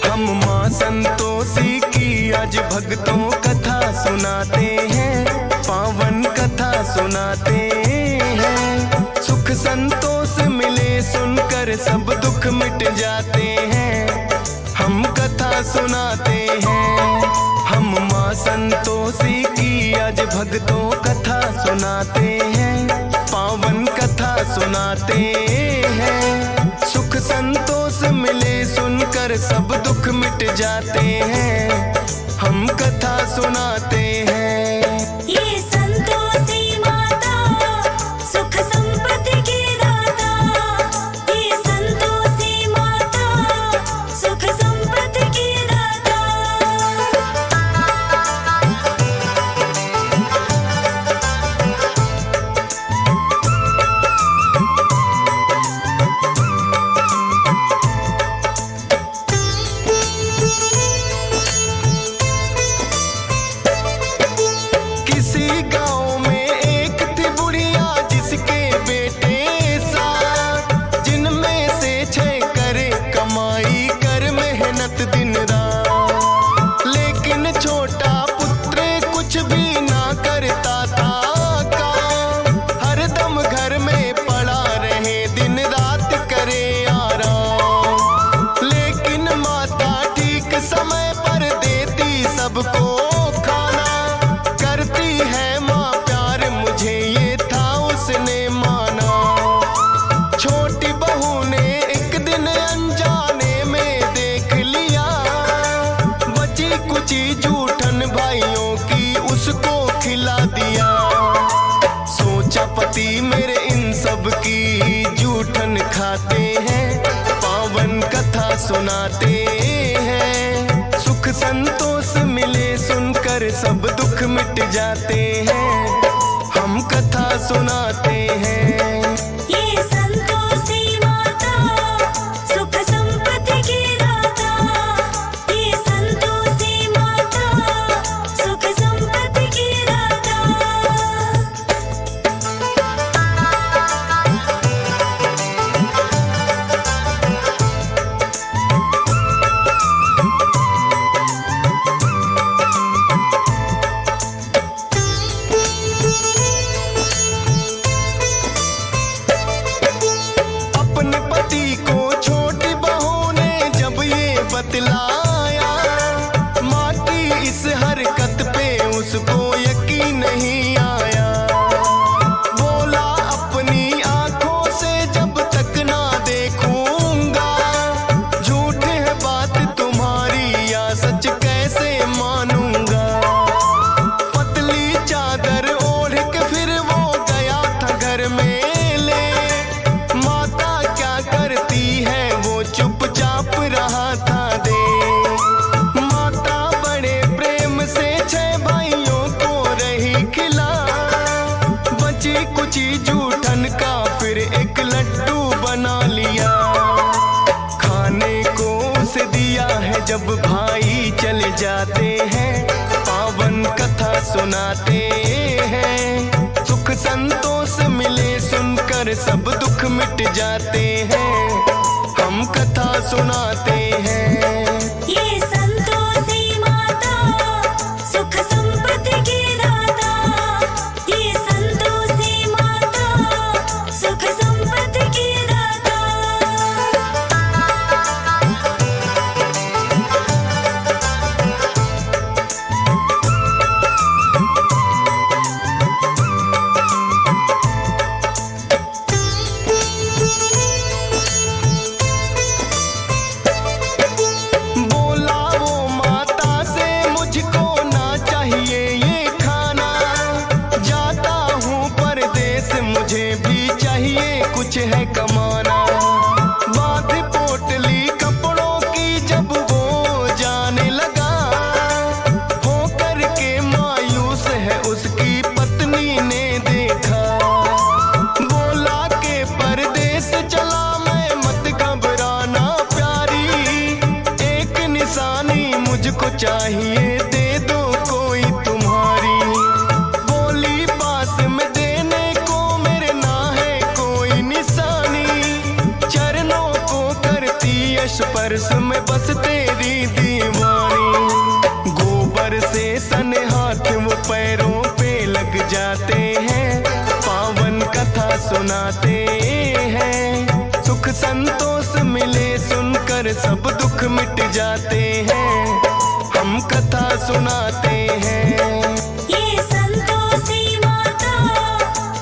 हम माँ संतोषी की आज भक्तों कथा सुनाते हैं, पावन कथा सुनाते हैं। सुख संतोष मिले सुनकर सब दुख मिट जाते हैं, हम कथा सुनाते हैं। हम माँ संतोषी की आज भक्तों कथा सुनाते हैं, पावन कथा सुनाते हैं। सुख संतोष मिले सुनकर सब दुख मिट जाते हैं, हम कथा सुनाते हैं। ये संतोषी माता सुख संपत्ति की दाता, ये संतोषी माता सुख संपत्ति की दाता। किसी गांव में एक थी बुढ़िया जिसके बेटे सात, जिनमें से 6 करे कमाई कर मेहनत दिन रात। लेकिन छोटा पुत्र कुछ भी ना करता था काम, हरदम घर में पड़ा रहे दिन रात करे आराम। लेकिन माता ठीक समय पर देती सबको खाना, करती है माँ प्यार मुझे ये था उसने माना। छोटी बहू ने एक दिन अनजाने में देख लिया, बची कुची जूठन भाइयों की उसको खिला दिया। सोचा पति मेरे इन सब की जूठन खाते हैं, पावन कथा सुनाते हैं। सुख संतोष मिले सुनकर सब दुख मिट जाते हैं, हम कथा सुनाते हैं। ये संतोषी माता सुख संपत्ति की दाता, ये संतोषी माता सुख संपत्ति की दाता। अपने पति को छोटी बहू ने जब ये बतलाया, माँ की इस हरकत पे उसको यकीन नहीं आया। बोला अपनी आंखों से जब तक ना देखूंगा, झूठ है बात तुम्हारी या सच कैसे मानूंगा। पतली चादर ओढ़ के फिर वो गया था घर में ले, माता क्या करती है वो चुपचाप रहा था दे। माता बड़े प्रेम से 6 भाइयों को रही खिला, बची कुची जूठन का फिर एक लड्डू बना लिया। खाने को उसे दिया है जब भाई चले जाते हैं, पावन कथा सुनाते हैं। सुख संतोष मिले सुनकर सब दुख मिट जाते हैं, हम कथा सुनाते हैं। ये संतोषी माता सुख संपत्ति की दाता, ये संतोषी माता सुख संपत्ति की दाता। बोला वो माता से मुझको ना चाहिए ये खाना, जाता हूँ परदेस मुझे भी चाहिए कुछ है कमाना। बात पोटली कपड़ों की जब वो जाने लगा, हो करके मायूस है उसकी पत्नी ने देखा। बोला के परदेस चला मैं मत घबराना प्यारी, एक निशानी मुझको चाहिए दे दो कोई तुम्हारी। बोली पास में देने को मेरे ना है कोई निशानी, चरणों को करती यश पर स्पर्श में बस तेरी दीवानी। गोबर से सने हाथ वो पैरों पे लग जाते हैं, पावन कथा सुनाते हैं। सुख संतोष मिले सुनकर सब दुख मिट जाते हैं, हम कथा सुनाते हैं। ये संतोषी माता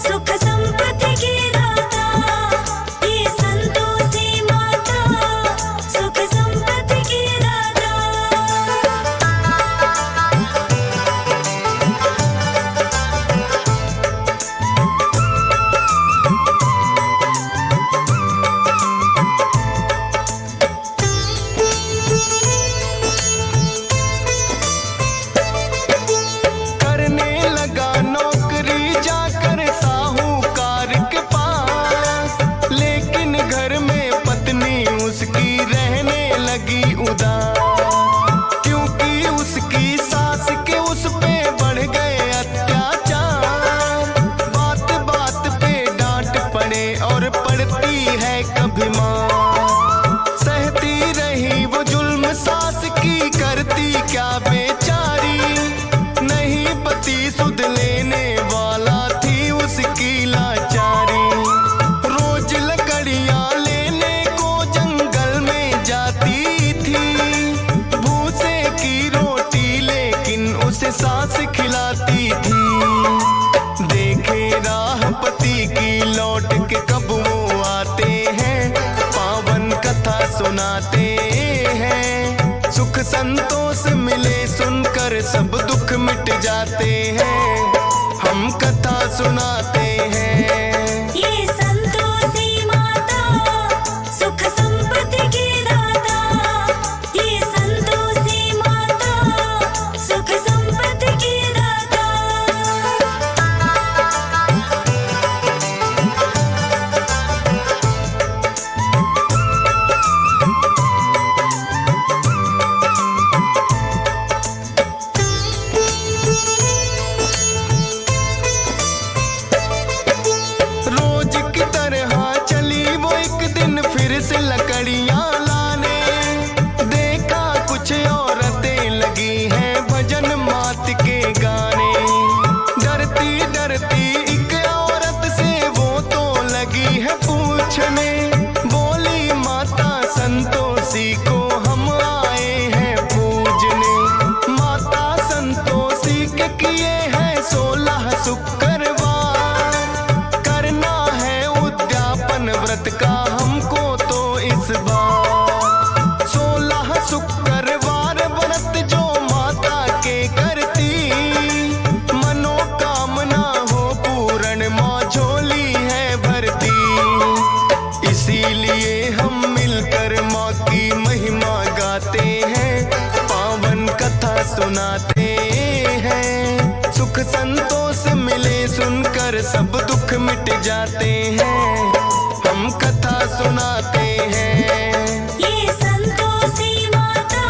सुख संपत्ति की दाता, ये संतोषी माता सुख संपत्ति की दाता। करने लगा नौकरी जाकर साहूकार के पास, लेकिन घर में पत्नी उसकी रहने लगी उदास, क्योंकि उसकी सास के उस पे बढ़ गए अत्याचार। बात बात पे डांट पड़े और पड़ती है कभी मार, सहती रही वो जुल्म सास की, करती क्या बेचारी। नहीं पति सुध लेने वाला थी उसकी लाचारी। रोज लकड़ियां लेने को जंगल में जाती थी, भूसे की रोटी लेकिन उसे सास खिलाती थी। देखे राह पति की लौट के कब वो आते हैं, पावन कथा सुनाते हैं। सुख संतोष मिले सुनकर सब दुख मिट जाते हैं, हम कथा सुनाते हैं। ये संतोषी माता सुख संपत्ति की दाता, ये संतोषी माता सुख संपत्ति की दाता। रोज की तरह चली वो एक दिन फिर से लकड़ियां लाने, देखा कुछ औरतें लगी हैं भजन मात के गाने। डरती डरती एक औरत से वो तो लगी है पूछने, बोली माता संतोषी को हम आए हैं पूजने। माता संतोषी के किए हैं 16 शुक्रवार, करना है उद्यापन व्रत का हमको तो इस बार। 16 शुक्रवार व्रत जो माता के करती, मनोकामना हो पूर्ण माँ झोली है भरती। इसीलिए हम मिलकर माँ की महिमा गाते हैं, पावन कथा सुनाते हैं। सुख संतोष मिले सुनकर सब दुख मिट जाते हैं, हम कथा सुनाते हैं। ये संतोषी माता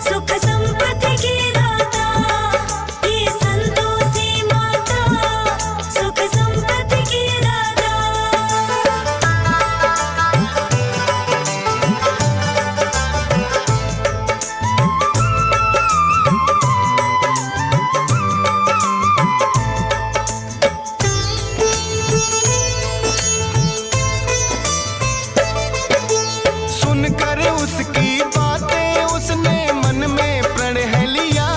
सुख संपत्ति की दाता, ये संतोषी माता सुख संपत्ति की दाता। सुनकर उसकी बातें उसने मन में प्रण लिया,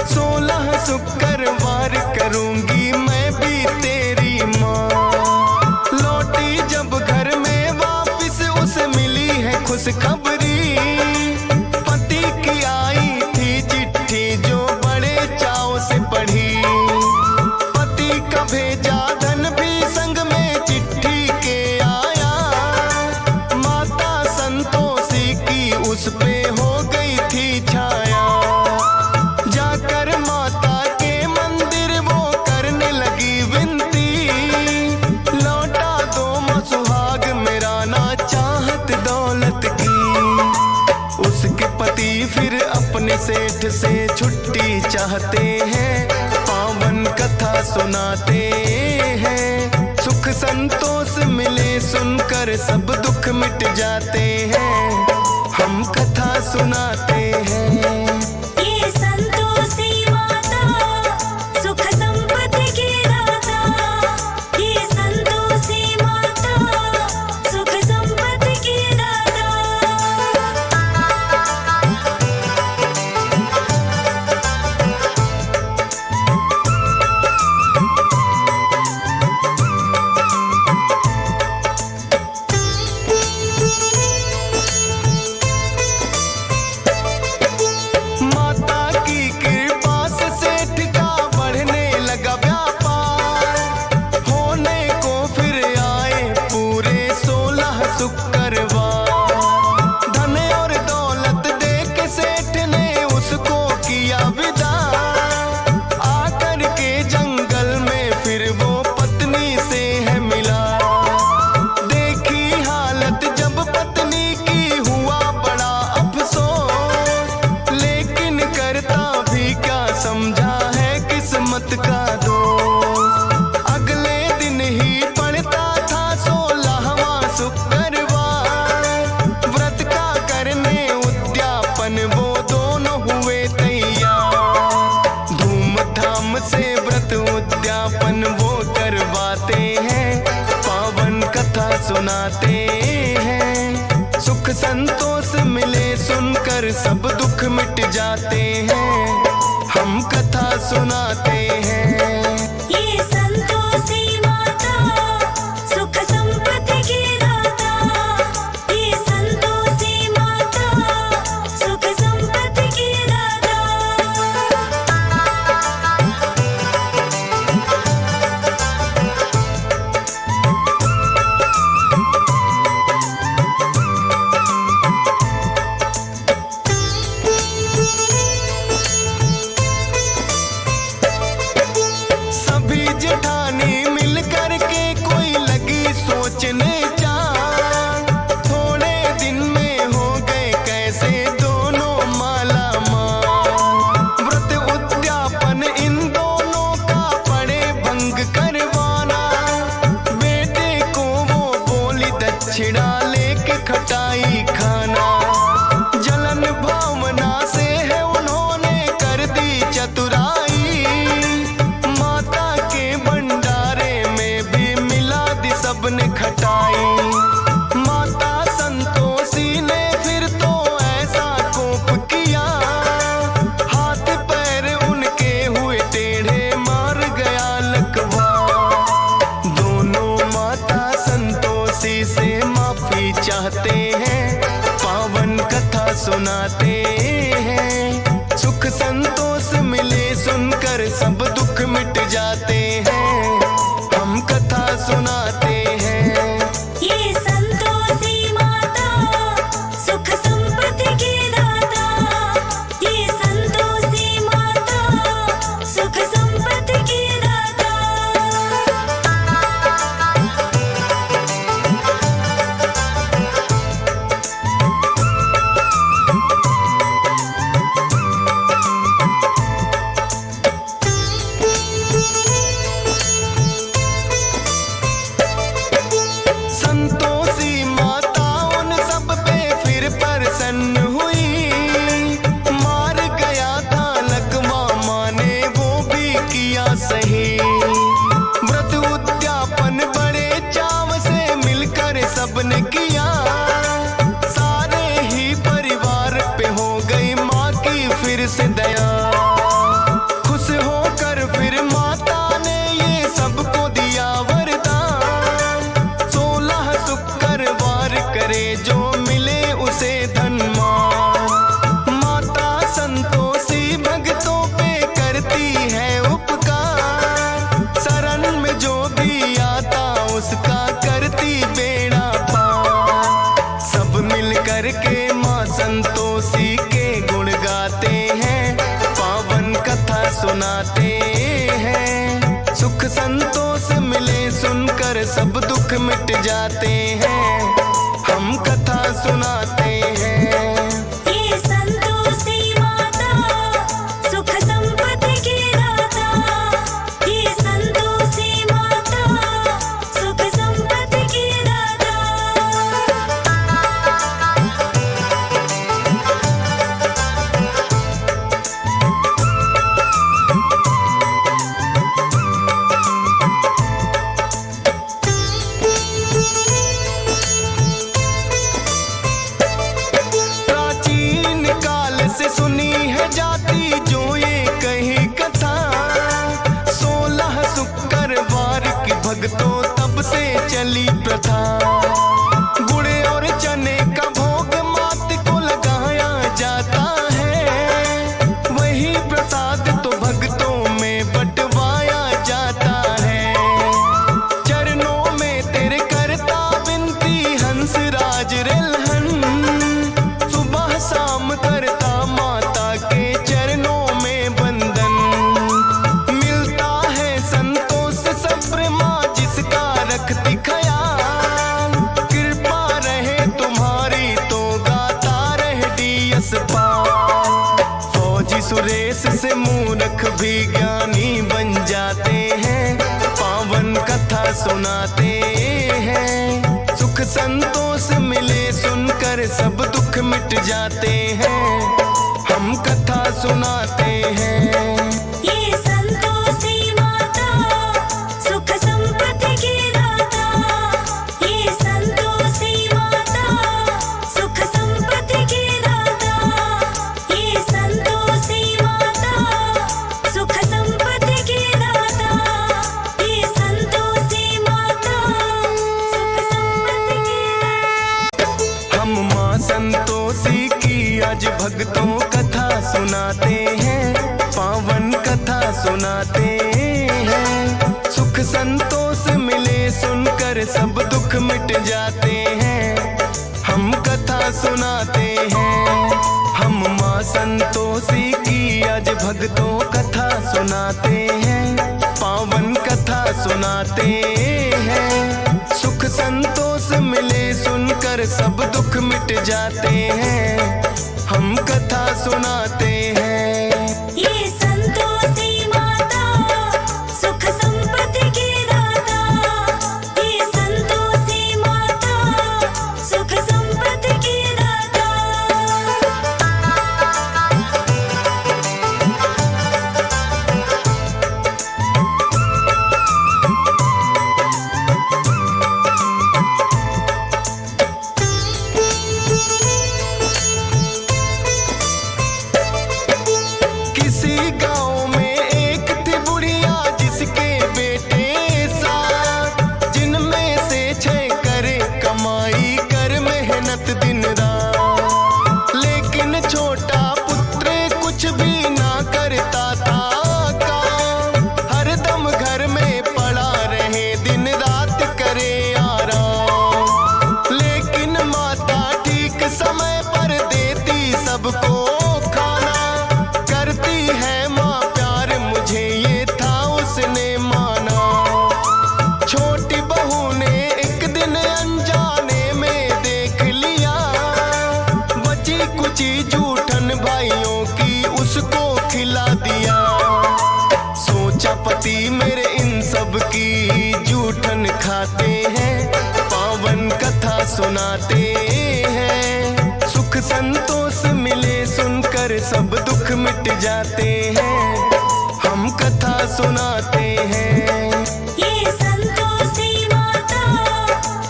16 शुक्रवार करूंगी मैं भी तेरी माँ। लौटी जब घर में वापिस उसे मिली है खुशखबरी, पति की आई थी चिट्ठी जो बड़े चाव से पढ़ी। पति का भेजा धन भी संग में चिट्ठी के आया, माता संतोषी की उस पे हो गई थी छाया। जाकर माता के मंदिर वो करने लगी विनती, लौटा दो माँ सुहाग मेरा ना चाहत दौलत की। उसके पति फिर अपने सेठ से छुट्टी चाहते हैं, पावन कथा सुनाते हैं। सुख संतोष मिले सुनकर सब दुख मिट जाते हैं, हम कथा सुनाते हैं। ये संतोषी माता सुख संपत्ति की दाता, ये संतोषी माता सुख संपत्ति की दाता। माता की कृपा से सेठ का बढ़ने लगा व्यापार, होने को फिर आए पूरे 16 शुक्रवार। धन और दौलत दे के सेठ ने उसको किया विदा, आकर के जंगल में फिर वो पत्नी से है मिला। देखी हालत जब पत्नी की हुआ बड़ा अफसोस, लेकिन करता भी क्या समझा है किस्मत का दोष। अगले दिन ही पड़ता था 16वां शुक्रवार, व्रत का करने उद्यापन वो दोनों हुए तैयार। धूमधाम से व्रत उद्यापन वो करवाते हैं, पावन कथा सुनाते हैं। सुख संतोष मिले सुनकर सब दुख मिट जाते हैं, हम कथा सुनाते हैं। ये संतोषी माता सुख संपत्ति की दाता, ये संतोषी माता सुख संपत्ति की दाता। सभी जेठानी मिल कर के कोई लगी सोचने चार, थोड़े दिन में हो गए कैसे दोनों माला माल। व्रत उद्यापन इन दोनों का पड़े भंग करवाना, बेटे को वो बोली दक्षिणा लेके खटाई खाना। जलन भावना से है उन्होंने कर दी चतुराई, माता के भंडारे में भी मिला दी सबने खटाई। माता संतोषी ने फिर तो ऐसा कोप किया, हाथ पैर उनके हुए टेढ़े मार गया लकवा। दोनों माता संतोषी से माफी चाहते हैं, पावन कथा सुनाते हैं। सुख संतोष मिले सुनकर सब दुख मिट जाते हैं, हम कथा सुनाते हैं। ये संतोषी माता सुख संपत्ति की दाता, ये संतोषी माता सुख संपत्ति की दाता। संतोषी माता उन सब पे फिर प्रसन्न हुई, मार गया था लकवा माँ ने वो भी किया सही। व्रत उद्यापन बड़े चाव से मिलकर सबने किया, सारे ही परिवार पे हो गई माँ की फिर से दया। खुश होकर फिर माता ने ये सबको दिया वरदान, 16 शुक्रवार करे जो मिले उसे धनमान। माता संतोषी भक्तों पे करती है उपकार, शरण में जो भी आता उसका करती बेड़ा पार। सब मिल कर के माँ संतोषी के गुण गाते हैं, पावन कथा सुनाते हैं। सुख संतोष मिले सुनकर सब दुख मिट जाते हैं, हम कथा सुनाते हैं। ये संतोषी माता सुख संपत्ति की दाता, ये संतोषी माता सुख संपत्ति की दाता। चली प्रथा। गुड़ और चने का भोग मात को लगाया जाता है, वही प्रसाद तो भक्तों में बंटवाया जाता है। चरणों में तेरे करता विनती हंसराज रेलहन, सुबह शाम करता माता के चरणों में बंदन। मिलता है संतोष सब्र माँ जिसका रखती ख्याल, कृपा रहे तुम्हारी तो गाता रहे डीएस पाल। फौजी सुरेश से मूर्ख भी ज्ञानी बन जाते हैं, पावन कथा सुनाते हैं। सुख संतोष मिले सुनकर सब दुख मिट जाते हैं, हम कथा सुनाते हैं। ये संतोषी माता सुख संपत्ति की दाता, ये संतोषी माता सुख संपत्ति की दाता, ये संतोषी माता सुख संपत्ति की दाता, ये संतोषी माता सुख संपत्ति की दाता। हम माँ संतोषी की आज भक्तों कथा सुनाते हैं, पावन कथा सुनाते हैं। सुख संतोष मिले सुनकर सब दुख मिट जाते हैं, हम कथा सुनाते हैं। हम माँ संतोषी की आज भक्तों कथा सुनाते हैं, पावन कथा सुनाते हैं। सुख संतोष मिले सुनकर सब दुख मिट जाते हैं, हम कथा सुनाते हैं। ये संतोषी माता सुख संपत्ति की दाता, ये संतोषी माता सुख संपत्ति की दाता। किसी गांव में एक थी बुढ़िया जिसके बेटे सात, जिनमें से 6 करे कमाई कर मेहनत दिन रात। लेकिन छोटा पुत्र कुछ भी ना करता था काम, हरदम घर में पड़ा रहे दिन रात करे आराम। लेकिन माता ठीक समय पर देती सबको खाना, करती है माँ प्यार मुझे ये था उसने माना। छोटी बहू ने एक दिन अनजाने में देख लिया, बची कुची जूठन भाइयों की उसको खिला दिया। सोचा पति मेरे इन सब की जूठन खाते हैं, पावन कथा सुनाते हैं। सुख संतोष मिले सुनकर सब दुख मिट जाते हैं, हम कथा सुनाते हैं। ये संतोषी माता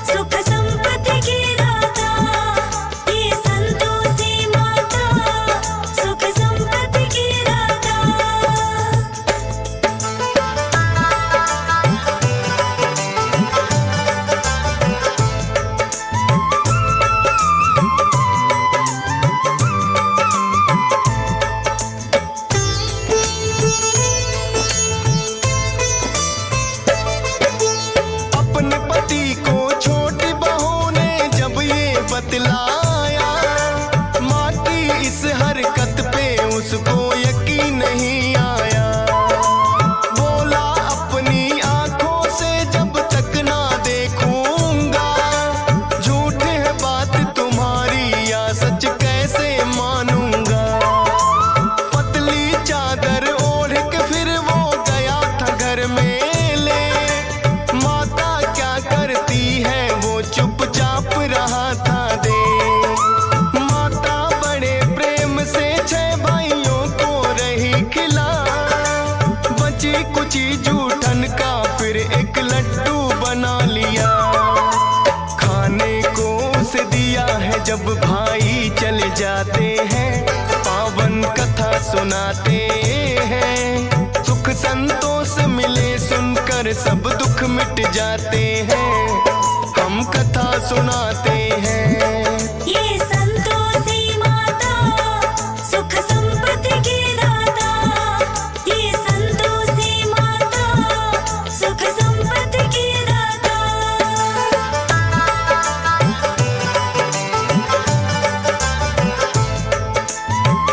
सुख संपत्ति की दाता, ये संतोषी माता सुख संपत्ति की दाता। अपने पति को छोटी बहू ने जब ये बतलाया, माँ की इस हरकत पे उसको यकीन नहीं आया। बोला अपनी आंखों से जब तक ना देखूंगा, झूठ है बात तुम्हारी या सच कैसे मानूंगा। पतली चादर ओढ़ के फिर वो गया था घर में ले, माता क्या करती है वो चुपचाप रहा था दे। माता बड़े प्रेम से 6 भाइयों को रही खिला, बची कुची जूठन का फिर एक लड्डू बना लिया। खाने को उसे दिया है जब भाई चले जाते हैं, पावन कथा सुनाते हैं। सुख संतोष मिले सुनकर सब दुख मिट जाते हैं, कथा सुनाते हैं।